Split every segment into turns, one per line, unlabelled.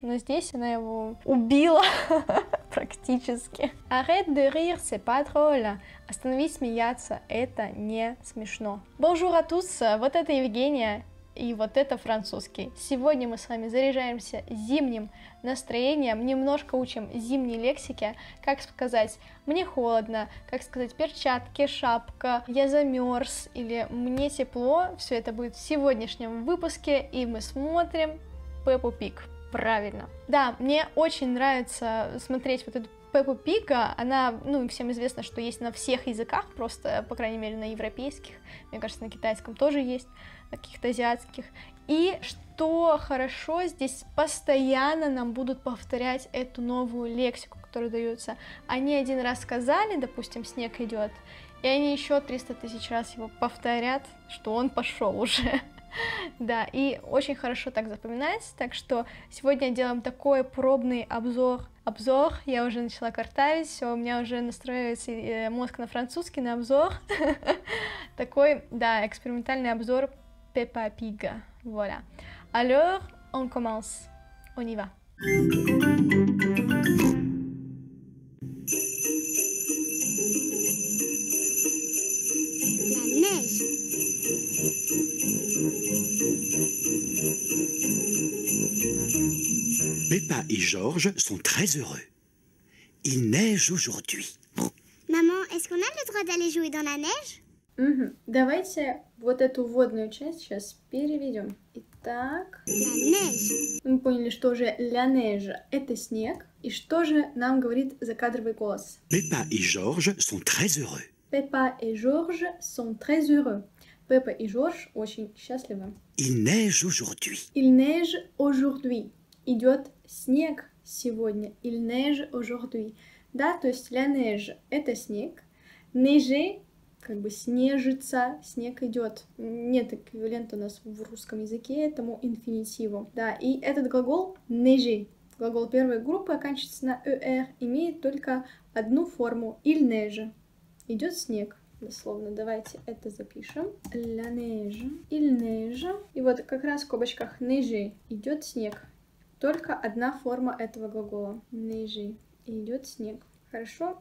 Но здесь она его убила практически. Arrête de rire, c'est pas drôle. Остановись смеяться, это не смешно. Bonjour à tous, вот это Евгения. И вот это французский. Сегодня мы с вами заряжаемся зимним настроением, немножко учим зимней лексики, как сказать «мне холодно», как сказать «перчатки», «шапка», «я замерз» или «мне тепло». Все это будет в сегодняшнем выпуске, и мы смотрим Пеппу Пиг. Правильно. Да, мне очень нравится смотреть вот эту Пеппу Пига, она, всем известно, что есть на всех языках, просто, по крайней мере, на европейских, мне кажется, на китайском тоже есть, на каких-то азиатских. И что хорошо, здесь постоянно нам будут повторять эту новую лексику, которая дается. Они один раз сказали, допустим, снег идет, и они еще 300 тысяч раз его повторят, что он пошел уже. Да, и очень хорошо так запоминается, так что сегодня делаем такой пробный обзор, я уже начала картавить, все, у меня уже настраивается мозг на французский, на обзор, такой, да, экспериментальный обзор Пеппа Пига, voilà. Alors, on commence, on y va.
Peppa et Georges sont très heureux. Il neige aujourd'hui.
Maman, est-ce qu'on a le droit d'aller jouer dans la neige?
Давайте вот эту вводную часть сейчас переведем. Итак,
La neige.
мы поняли, что же la neige — это снег, и что же нам говорит закадровый голос.
Peppa et Georges sont très heureux.
Peppa et Georges sont très heureux. Пеппа и Жорж очень счастливы.
Il neige aujourd'hui.
Il neige aujourd'hui. Идет снег сегодня. Il neige aujourd'hui. Да, то есть la neige — это снег. Neiger — как бы снежится, снег идет. Нет эквивалента у нас в русском языке этому инфинитиву. Да, и этот глагол neiger, глагол первой группы, оканчивается на er, имеет только одну форму. Il neige. Идет снег. Дословно, давайте это запишем. La neige, il neige. И вот как раз в скобочках neiger, идет снег. Только одна форма этого глагола. Neiger. И идет снег. Хорошо?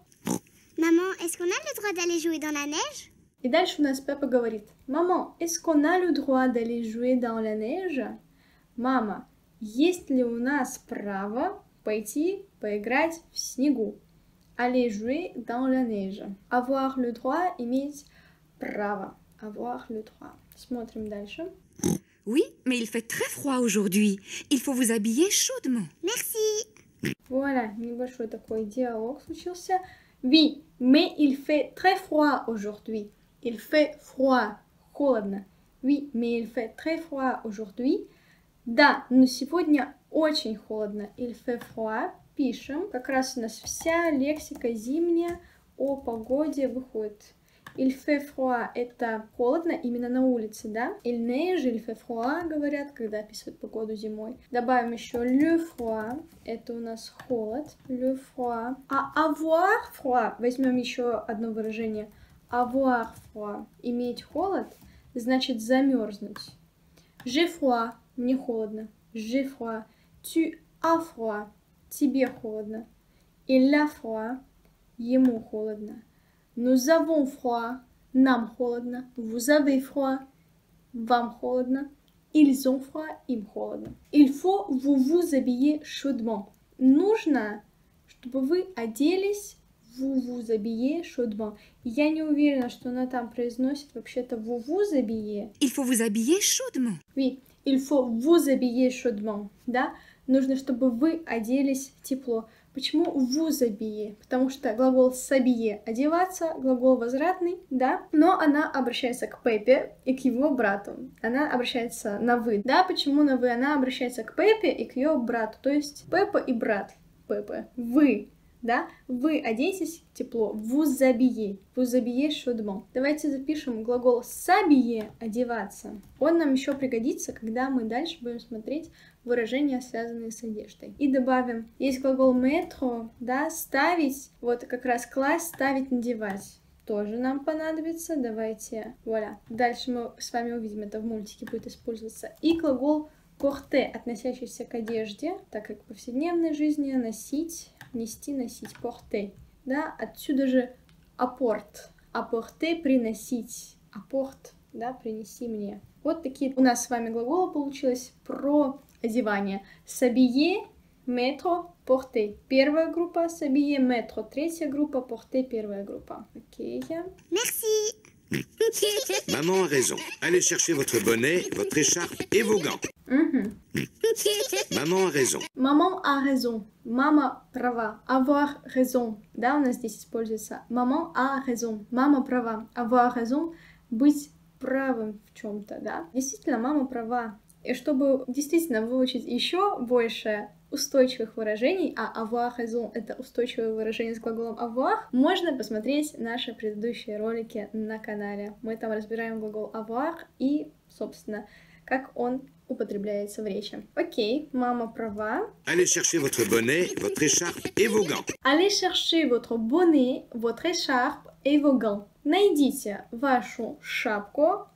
Maman, est-ce qu'on a le droit d'aller jouer dans la neige?
И дальше у нас Пеппа говорит: Maman, est-ce qu'on a le droit d'aller jouer dans la neige? Мама, есть ли у нас право пойти поиграть в снегу? Aller jouer dans la neige. Avoir le droit — иметь право. Avoir le droit. Смотрим дальше.
Oui, mais il fait très froid aujourd'hui. Il faut vous habiller chaudement.
Merci.
Voilà, небольшой такой диалог случился. Oui, mais il fait très froid aujourd'hui. Il fait froid. Холодно. Oui, mais il fait très froid aujourd'hui. Да, но сегодня очень холодно. Il fait froid. Пишем. Как раз у нас вся лексика зимняя о погоде выходит. Il fait froid — это холодно именно на улице, да? Il neige, il fait froid говорят, когда описывают погоду зимой. Добавим еще le froid, это у нас холод. Le froid. А avoir froid, возьмем еще одно выражение. Avoir froid, иметь холод, значит замерзнуть. J'ai froid, мне холодно. J'ai froid. Tu as froid. Тебе холодно. Il a froid. Ему холодно. Nous avons froid. Нам холодно. Vous avez froid. Вам холодно. Ils ont froid. Им холодно. Il faut vous habiller chaudement. Нужно, чтобы вы оделись. Vous habiller chaudement. Я не уверена, что она там произносит вообще-то vous habiller.
Il faut vous habiller chaudement.
Oui, il faut vous habiller chaudement. Да? Нужно, чтобы вы оделись тепло. Почему vous habiller? Потому что глагол s'habiller — одеваться, глагол возвратный, да? Но она обращается к Пеппе и к его брату. Она обращается на вы. Да, почему на вы? Она обращается к Пеппе и к ее брату. То есть Пеппа и брат Пеппы. Вы. Да? Вы оденьтесь тепло. Vous habiller chaudement. Давайте запишем глагол s'habiller — одеваться. Он нам еще пригодится, когда мы дальше будем смотреть выражения, связанные с одеждой. И добавим, есть глагол mettre, да, ставить, вот как раз класть, ставить, надевать. Тоже нам понадобится. Давайте, вуаля. Дальше мы с вами увидим, это в мультике будет использоваться. И глагол Порте, относящийся к одежде, так как в повседневной жизни носить, нести, носить. Порте. Да, отсюда же апорт. Апорте приносить. Апорт, да, принеси мне. Вот такие у нас с вами глаголы получилось про одевание. S'habiller, mettre, porter. Первая группа s'habiller, mettre. Третья группа porter, первая группа. Окей.
Merci.
Maman a raison. Allez chercher votre bonnet, votre écharpe et vos gants. Maman a raison.
Maman a raison. Мама права. Avoir raison. Да, у нас здесь используется maman a raison. Мама права. Avoir raison. Быть правым в чем-то, да. Действительно, мама права. И чтобы действительно выучить еще больше устойчивых выражений, а avoir raison — это устойчивое выражение с глаголом avoir, можно посмотреть наши предыдущие ролики на канале. Мы там разбираем глагол avoir и, собственно, как он употребляется в речи. Окей, мама права.
Allez chercher votre bonnet, votre écharpe et vos gants.
Allez chercher votre bonnet, votre écharpe et vos gants. Найдите вашу шапку,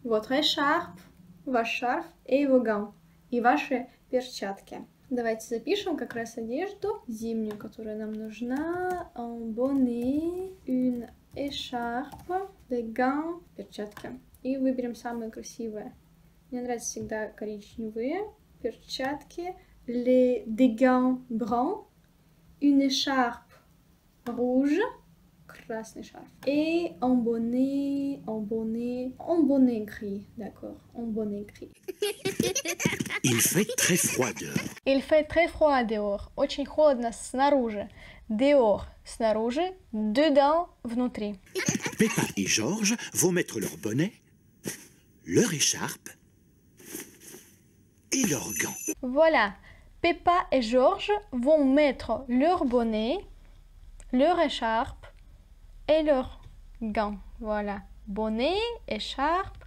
votre écharpe, ваш шарф et vos gants, и ваши перчатки. Давайте запишем как раз одежду зимнюю, которая нам нужна. Un bonnet, une écharpe, des gants, перчатки. И выберем самые красивые. Мне нравятся всегда коричневые перчатки. Des gants bruns, une écharpe rouge, красный шарф. Et un bonnet gris, d'accord, un bonnet gris.
Il fait très froid dehors.
Il fait très froid dehors. Очень холодно снаружи. Dehors снаружи, dedans внутри.
Peppa et Georges vont mettre leur bonnet, leur écharpe et leurs gants.
Voilà. Peppa et Georges vont mettre leur bonnet, leur écharpe et leurs gants. Voilà. Bonnet, écharpe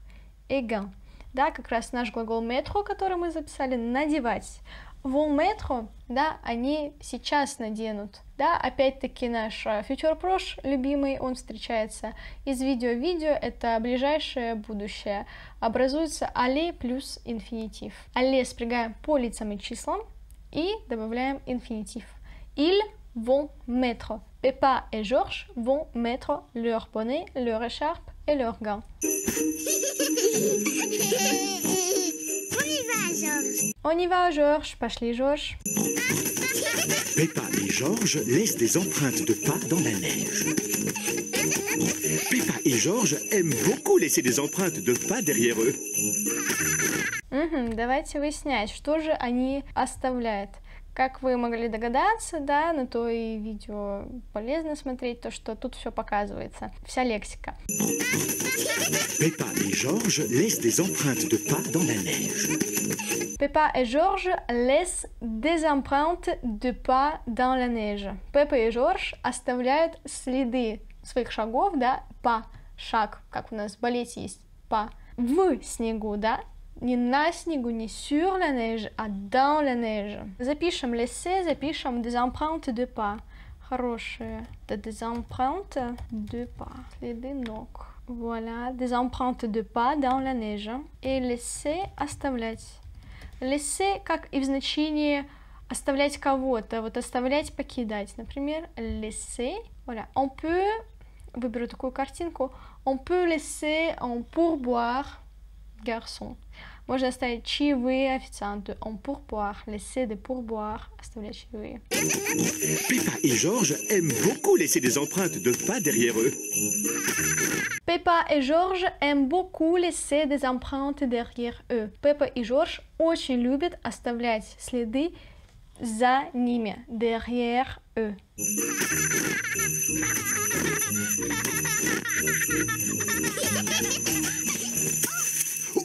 et gants. Да, как раз наш глагол mettre, который мы записали, надевать. Vont mettre, да, они сейчас наденут. Да, опять-таки наш future proche любимый, он встречается из видео в видео, это ближайшее будущее. Образуется aller плюс инфинитив. Aller спрягаем по лицам и числам и добавляем инфинитив. Ils vont mettre. Peppa et Georges vont mettre leur bonnet, leur écharpe et leurs gants. On y va, Georges. Пошли, Georges.
Peppa et Georges laissent des empreintes de pas dans la neige. Peppa et Georges aiment beaucoup laisser des empreintes de pas derrière eux.
Давайте выяснять, что же они оставляют. Как вы могли догадаться, да, на то и видео полезно смотреть, то, что тут все показывается, вся лексика.
Peppa et Georges laissent des empreintes de pas dans la neige.
Peppa et Georges laissent des empreintes de pas dans la neige. Пеппа и Жорж оставляют следы своих шагов, да, па, шаг, как у нас в балете есть, па, в снегу, да, не на снегу, не sur la neige, а dans la neige. Запишем laisser, запишем des empreintes de pas. Хорошие. Des empreintes de pas. Следы ног. Voilà, des empreintes de pas dans la neige. Et laisser, оставлять. Laisser, как и в значении оставлять кого-то. Вот оставлять, покидать. Например, laisser. Voilà, on peut, выберу такую картинку, on peut laisser un pourboire garçon. Можно оставить чаевые официанту. En pourboire. Laisser des pourboires. Оставлять чаевые.
Peppa et Georges aiment beaucoup laisser des empreintes de pas derrière eux.
Peppa et Georges aiment beaucoup laisser des empreintes derrière eux. Пеппа и Жорж очень любят оставлять следы за ними. Derrière eux.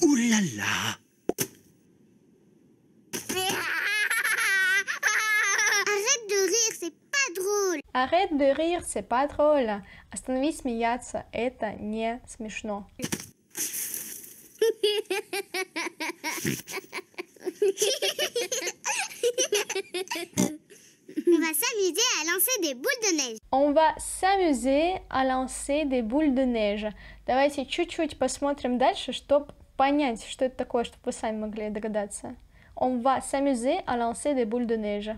Ouh là là!
Arrête de rire, c'est pas drôle.
Arrête de rire, c'est pas drôle. Остановись смеяться, это не смешно.
On va s'amuser à lancer des boules de neige.
On va s'amuser à lancer des boules de neige. Давайте чуть-чуть посмотрим дальше, чтобы понять, что это такое, чтобы вы сами могли догадаться. On va s'amuser à lancer des boules de neige.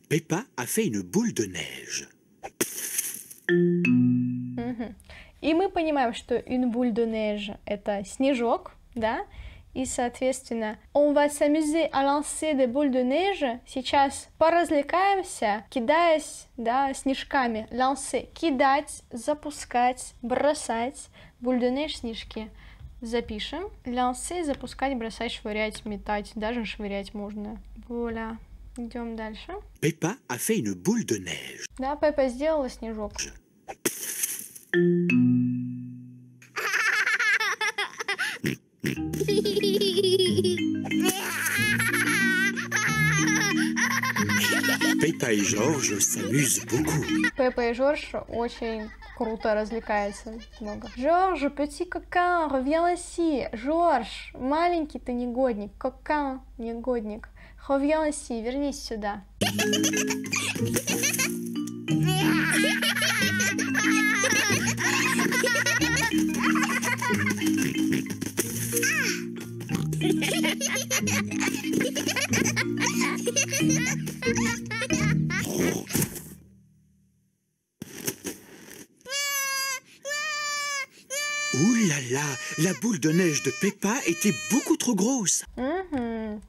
Peppa a fait une boule de neige.
И мы понимаем, что une boule de neige — это снежок, да? И, соответственно, on va s'amuser à lancer des boules de neige. Сейчас поразвлекаемся, кидаясь, да, снежками. Lancer — кидать, запускать, бросать. Boule de neige — снежки. Запишем. Lancer — запускать, бросать, швырять, метать. Даже швырять можно. Вуаля. Идем дальше.
Peppa a fait une boule de neige.
Да, Пеппа сделала снежок.
Peppa et George s'amusent beaucoup.
Пеппа и Жорж очень круто развлекаются. Много. Жорж, petit coquin, reviens ici. Жорж, маленький ты негодник. Coquin, негодник. Reviens ici, вернись сюда.
Ouh là là, la boule de neige de Peppa était beaucoup trop grosse.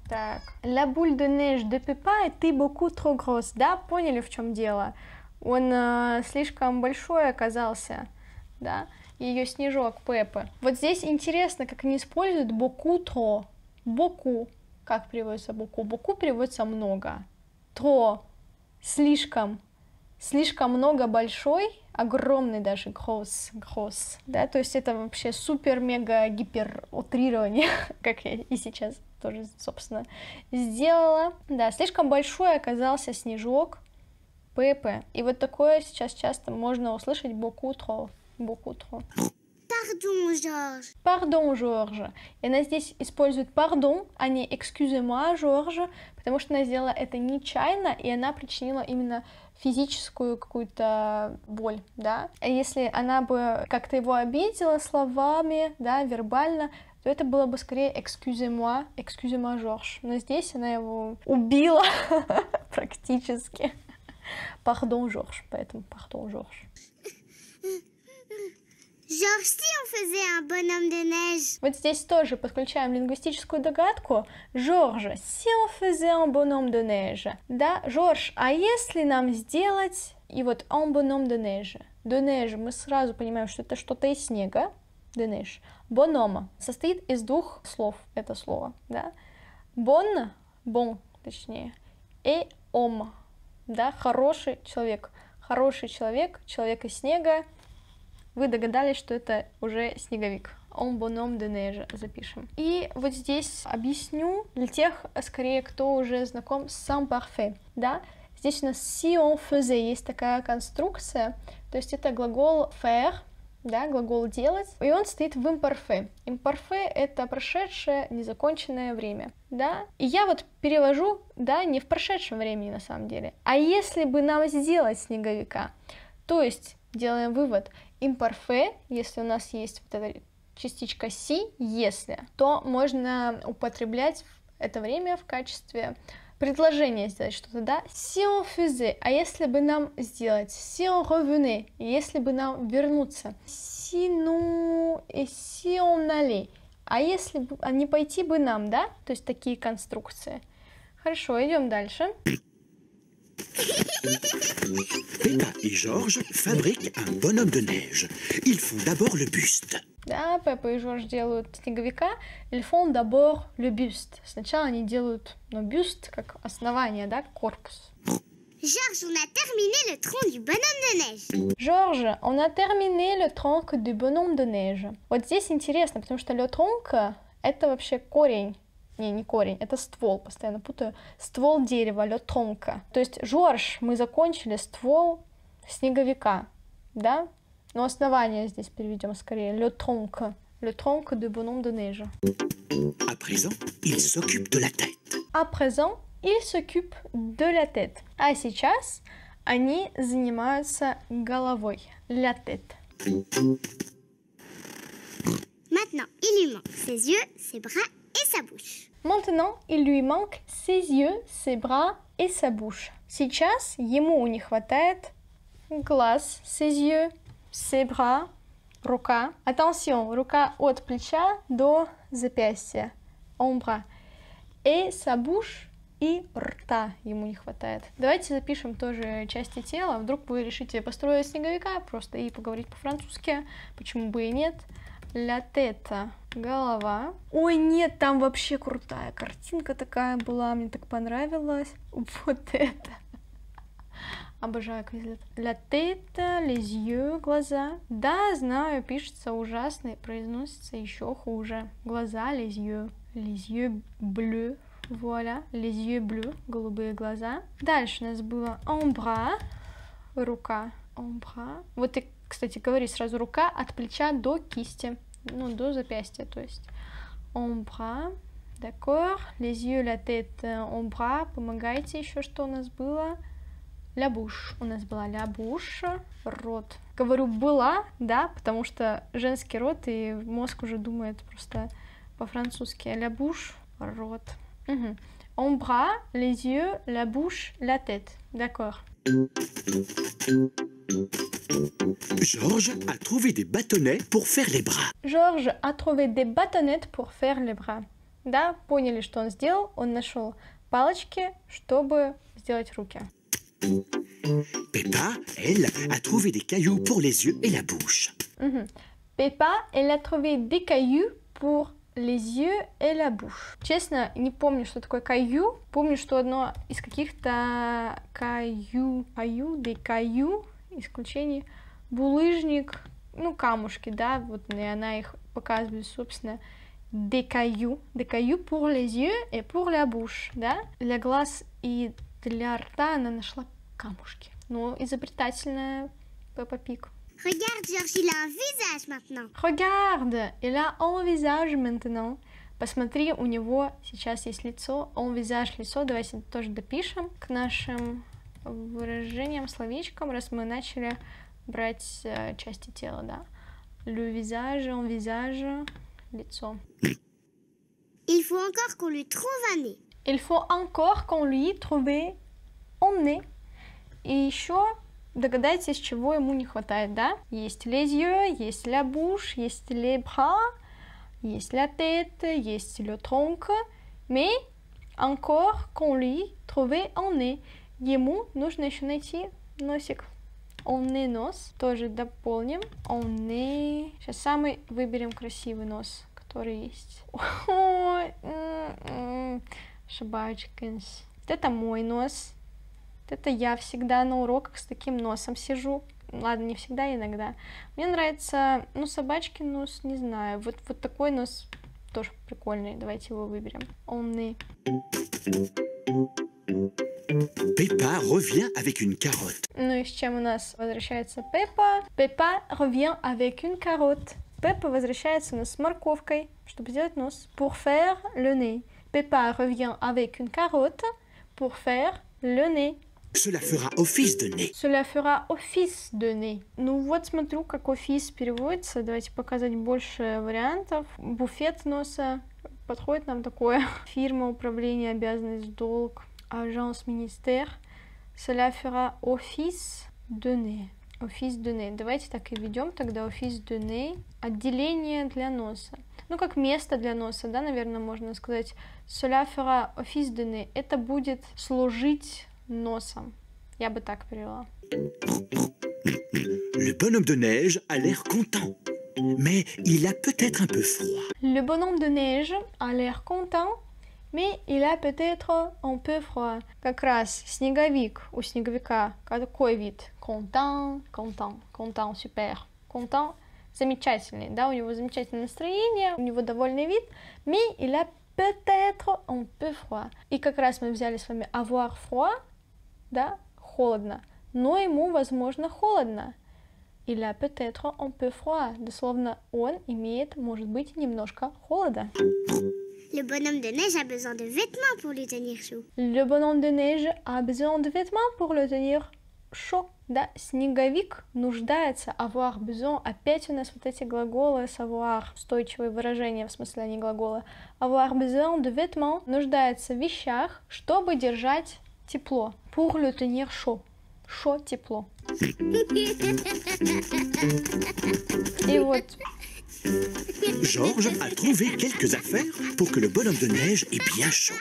Так, la boule de neige de Peppa était beaucoup trop grosse. Да, поняли, в чем дело? Он слишком большой оказался, да? Ее снежок Пеппы. Вот здесь интересно, как они используют beaucoup trop. Beaucoup. Как переводится beaucoup? Beaucoup переводится много. Trop. Слишком. Слишком много большой, огромный даже, gross, да, то есть это вообще супер-мега-гипер утрирование, как я и сейчас тоже, собственно, сделала. Да, слишком большой оказался снежок Пеппы, и вот такое сейчас часто можно услышать beaucoup trop.
Pardon, Georges.
Pardon, Georges. И она здесь использует pardon, а не excusez-moi, Georges, потому что она сделала это нечаянно, и она причинила именно физическую какую-то боль, да. А если она бы как-то его обидела словами, да, вербально, то это было бы скорее excusez-moi, Georges. Но здесь она его убила практически. Pardon, Georges. Поэтому pardon, Georges.
Georges, si on faisait un bonhomme de neige.
Вот здесь тоже подключаем лингвистическую догадку. Georges, si on faisait un bonhomme de neige. Да, Georges, а если нам сделать... И вот un bonhomme de neige. De neige мы сразу понимаем, что это что-то из снега. De neige. Bonhomme состоит из двух слов. Это слово, да. Bon, точнее. Et homme. Да, хороший человек. Хороший человек, человек из снега. Вы догадались, что это уже снеговик. Un bonhomme de neige запишем. И вот здесь объясню для тех, скорее, кто уже знаком с sans parfait. Да? Здесь у нас si on faisait есть такая конструкция, то есть это глагол faire, да, глагол делать, и он стоит в imparfait. Imparfait — это прошедшее, незаконченное время, да. И я вот перевожу, да, не в прошедшем времени на самом деле, а если бы нам сделать снеговика, то есть делаем вывод, imparfait, если у нас есть вот эта частичка si, если, то можно употреблять это время в качестве предложения, сделать что-то, да, si on faisait, а если бы нам сделать, si on revenait, если бы нам вернуться, si nous et si on allait, а если бы, а не пойти бы нам, да, то есть такие конструкции. Хорошо, идем дальше.
Peppa et George fabriquent un bonhomme de neige. Ils font d'abord le buste.
Да, Пеппа и Жорж делают снеговика. Ils font d'abord le buste. Сначала они делают, ну, бюст как основание, да, корпус.
Georges, on a terminé le tronc du bonhomme de neige.
Georges, on a terminé le tronc du bonhomme de neige. Вот здесь интересно, потому что le tronc — это вообще корень. Не корень, это ствол, постоянно путаю. Ствол дерева, le tronc. То есть, Жорж, мы закончили ствол снеговика, да? Но основание здесь переведем скорее. Le tronc du bonhomme de neige.
À présent, il s'occupe de la tête.
À présent, il s'occupe de la tête. А сейчас они занимаются головой. La tête.
Maintenant, Maintenant, il lui manque ses yeux, ses bras et sa bouche.
Maintenant, il lui manque ses yeux, ses bras et sa bouche. Сейчас ему не хватает глаз, ses yeux, ses bras, рука. Attention, рука от плеча до запястья, un bras. Et sa bouche, и рта ему не хватает. Давайте запишем тоже части тела. Вдруг вы решите построить снеговика просто и поговорить по-французски. Почему бы и нет? La tête, голова. Ой, нет, там вообще крутая картинка такая была, мне так понравилось. Вот это. Обожаю Quizlet. La tête, les yeux, глаза. Да, знаю, пишется ужасно и произносится еще хуже. Глаза, les yeux bleus. Voilà, les yeux bleus, голубые глаза. Дальше у нас было un bras, рука, un bras. Вот ты, кстати, говори сразу рука от плеча до кисти, ну, до запястья, то есть un bras, d'accord. Les yeux, la tête, un bras. Помогайте еще, что у нас было. La bouche. У нас была la bouche, рот. Говорю была, да, потому что женский род, и мозг уже думает просто по-французски. La bouche, рот. Un bras, les yeux, la bouche, la tête. D'accord.
Georges a trouvé des bâtonnets pour faire les bras.
Georges a trouvé des bâtonnets pour faire les bras. Да, поняли, что он сделал? Он нашел палочки, чтобы сделать руки.
Peppa, elle, a trouvé des cailloux pour les yeux et la bouche.
Peppa, elle a trouvé des cailloux pour les yeux et la bouche. Честно, не помню, что такое caillou. Помню, что одно из каких-то des cailloux, исключений, булыжник, ну, камушки, да, вот, и она их показывает, собственно, des cailloux pour les yeux et pour la bouche, да. Для глаз и для рта она нашла камушки. Ну, изобретательная Пеппа Пиг.
Regarde, Georges, il a un visage maintenant.
Regarde, il a un visage maintenant. Посмотри, у него сейчас есть лицо, un visage, лицо. Давайте тоже допишем к нашим выражениям, словечкам, раз мы начали брать части тела, да. Le visage, un visage, лицо.
Il faut encore qu'on lui trouve un nez.
Il faut encore qu'on lui trouve un nez. И еще догадайтесь, чего ему не хватает, да? Есть les yeux, есть la bouche, есть les bras, есть la tête, есть le tronc, mais encore qu'on lui trouve un nez. Ему нужно еще найти носик. Un nez, нос, тоже дополним. Un nez. Сейчас самый выберем красивый нос, который есть. Шабачкинс. Это мой нос. Это я всегда на уроках с таким носом сижу. Ладно, не всегда, иногда. Мне нравится, ну, собачкин нос, не знаю. Вот такой нос тоже прикольный. Давайте его выберем. Un nez.
Peppa revient avec une carotte.
Ну и с чем у нас возвращается Пеппа? Пеппа revient avec une carotte. Пеппа возвращается у нас с морковкой, чтобы сделать нос. Pour faire le nez. Peppa revient avec une carotte pour faire le nez.
Cela fera office de nez.
Cela fera office de nez. Ну вот смотрю, как офис переводится. Давайте показать больше вариантов. Буфет носа. Подходит нам такое. Фирма, управление, обязанность, долг. Agence, ministère. Cela fera office de nez. Office de nez. Давайте так и ведем тогда. Office de nez. Отделение для носа. Ну, как место для носа, да, наверное, можно сказать. Cela fera office de nez. Это будет служить носом. Я бы так перевела.
Le bonhomme de neige a l'air content, mais il a peut-être un peu froid.
Le bonhomme de neige a l'air content, mais il a peut-être un peu froid. Как раз снеговик, у снеговика какой вид? Content, content, content, super. Content, замечательный, да, у него замечательное настроение, у него довольный вид, mais il a peut-être un peu froid. И как раз мы взяли с вами avoir froid, да, холодно, но ему, возможно, холодно. Il a peut-être un peu froid. Дословно, он имеет, может быть, немножко холода.
Le bonhomme de neige a besoin de vêtements pour lui tenir chaud.
Le bonhomme de neige a besoin de vêtements pour le tenir шо. Да, снеговик нуждается, avoir besoin. Опять у нас вот эти глаголы savoir, устойчивые выражения, в смысле они глаголы. Avoir besoin de vêtements, нуждается в вещах, чтобы держать тепло. Pour le tenir chaud. Chaud, тепло. И вот.
Georges a trouvé quelques affaires pour que le bonhomme de neige ait bien chaud.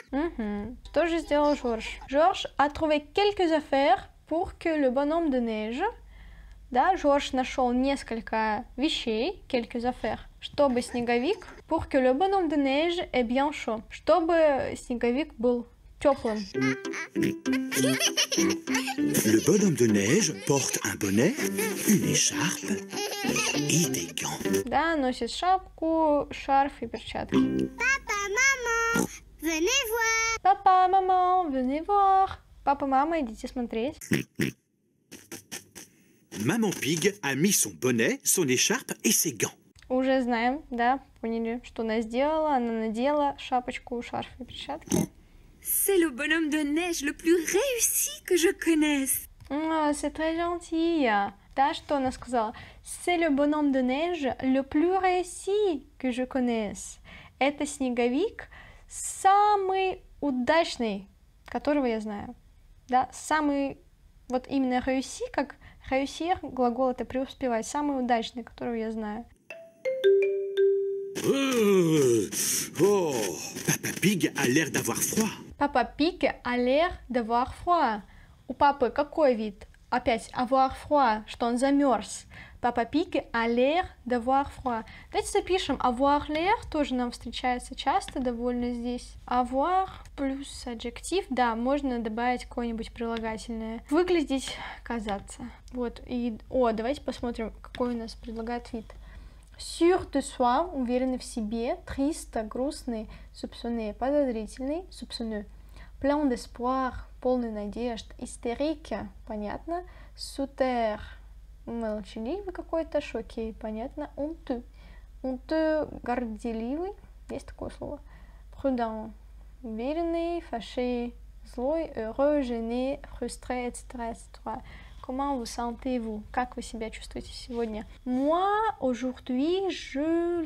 Что же сделал Жорж? Жорж a trouvé quelques affaires pour que le bonhomme de neige. Да, Жорж нашел несколько вещей, quelques affaires, чтобы снеговик, pour que le bonhomme de neige ait bien chaud, чтобы снеговик был теплым.
Le bonhomme de neige porte un bonnet, une écharpe et des gants.
Да, носит шапку, шарф и перчатки.
Papa, maman, venez voir.
Папа, maman, venez voir. Папа, мама, идите смотреть.
Maman Pig a mis son bonnet, son écharpe et ses gants.
Уже знаем, да, поняли, что она сделала. Она надела шапочку, шарф и перчатки.
C'est le bonhomme de neige le plus réussi que je connaisse.
C'est très gentil. Да, что она сказала? C'est le bonhomme de neige le plus réussi que je connaisse. Это снеговик самый удачный, которого я знаю. Да, самый, вот именно réussi, как réussir, глагол это преуспевать, самый удачный, которого я знаю.
Oh, Papa Pig a l'air d'avoir froid.
Папа Пиг a l'air d'avoir froid. У папы какой вид? Опять avoir froid, что он замерз. Папа Пиг a l'air d'avoir froid. Давайте запишем avoir l'air, тоже нам встречается часто довольно здесь. Avoir плюс adjective, да, можно добавить какое-нибудь прилагательное. Выглядеть, казаться. Вот, и, давайте посмотрим, какой у нас предлагает вид. Sûr de soi, уверенный в себе, triste, грустный, soupçonné, подозрительный, soupçonneux. Plein d'espoir, полный надежд, hystérique, понятно, souterre, молчаливый какой-то, choqué, понятно, honteux, honteux, горделивый, есть такое слово, prudent, уверенный, fâché, злой, heureux, gêné, frustré, etc., etc. Comment vous sentez-vous? Как вы себя чувствуете сегодня? Moi, aujourd'hui, j'ai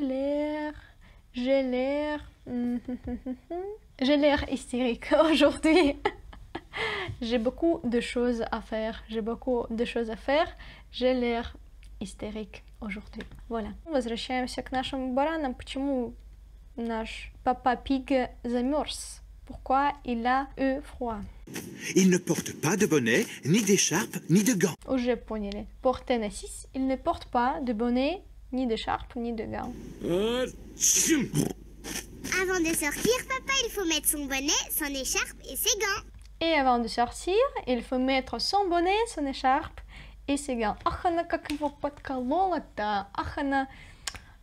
l'air hystérique aujourd'hui. J'ai beaucoup de choses à faire. J'ai l'air hystérique aujourd'hui. Voilà. Возвращаемся к нашим баранам. Почему наш папа Пиг замерз? Pourquoi il a eu froid?
Il ne porte pas de bonnet, ni d'écharpe, ni de gants.
Уже поняли. Porter на 6. Il ne porte pas de bonnet, ni d'écharpe, ni de gants.
Avant de sortir, papa, il faut mettre son bonnet, son écharpe et ses gants.
Et avant de sortir, il faut mettre son bonnet, son écharpe et ses gants. Ах, она как его подколола-то. Ах, она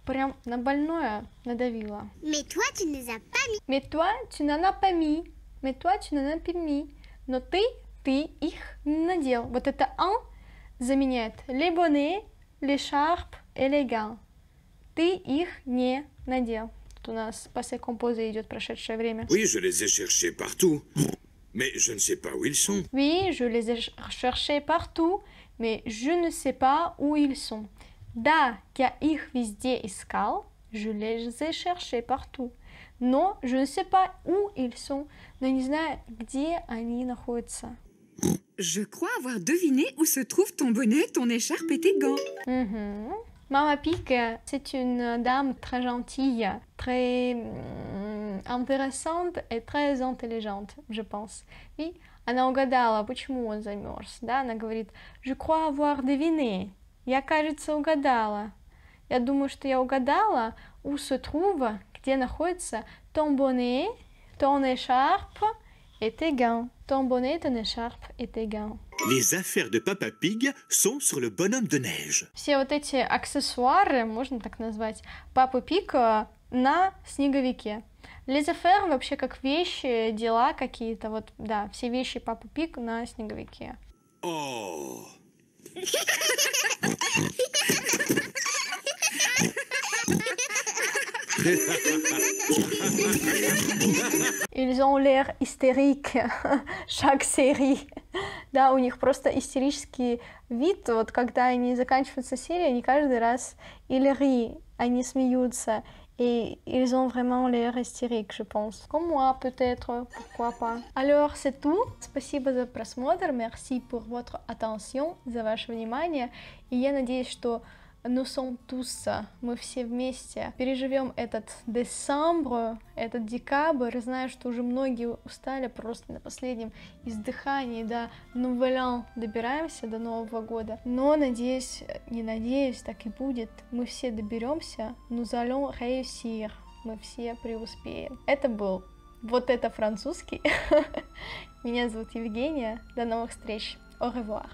прям на больное надавила.
Mais toi, tu ne les as pas mis.
Mais toi, tu n'en as pas mis. Mais toi, tu n'en as pas mis. Но ты их не надел. Вот это «un» заменяет les bonnets, l'écharpe et les gants. Ты их не надел. Тут у нас passé composé идет прошедшее время.
Oui, je les ai cherchés partout. Mais je ne sais pas où ils sont.
Oui, je les ai cherchés partout, mais je ne sais pas où ils sont. Да, я их везде искал, je les ai cherchés partout. Но je ne sais pas où ils sont, но я не знаю, где они находятся.
Je crois avoir deviné où se trouvent ton bonnet, ton écharpe et tes gants.
Mama Pig, c'est une dame très gentille, très intéressante et très intelligente, je pense. И она угадала, почему он замерз. Да, она говорит, je crois avoir deviné. Я, кажется, угадала. Я думаю, что я угадала, où se trouve, где находится ton bonnet, ton écharpe et tes gants. Ton bonnet, ton écharpe et tes gants.
Les affaires de Papa Pig sont sur le bonhomme de neige.
Все вот эти аксессуары, можно так назвать, Папы Пиг на снеговике. Les affaires вообще как вещи, дела какие-то, вот, да, все вещи Папы Пиг на снеговике.
Oh!
Ils ont l'air hystériques, chaque série. Да, у них просто истерический вид, вот когда они заканчиваются серии, они каждый раз ils rient, они смеются, et ils ont vraiment l'air hystérique, je pense. Comme moi, peut-être, pourquoi pas. Alors, c'est tout. Спасибо за просмотр, merci pour votre attention, за ваше внимание, и я надеюсь, что nous sommes tous, мы все вместе переживем этот декабрь, этот декабрь. Знаю, что уже многие устали, просто на последнем издыхании до Nouvel An добираемся, до Нового года. Но надеюсь, не надеюсь, так и будет. Мы все доберемся, nous allons réussir, мы все преуспеем. Это был вот это французский. Меня зовут Евгения. До новых встреч. Au revoir.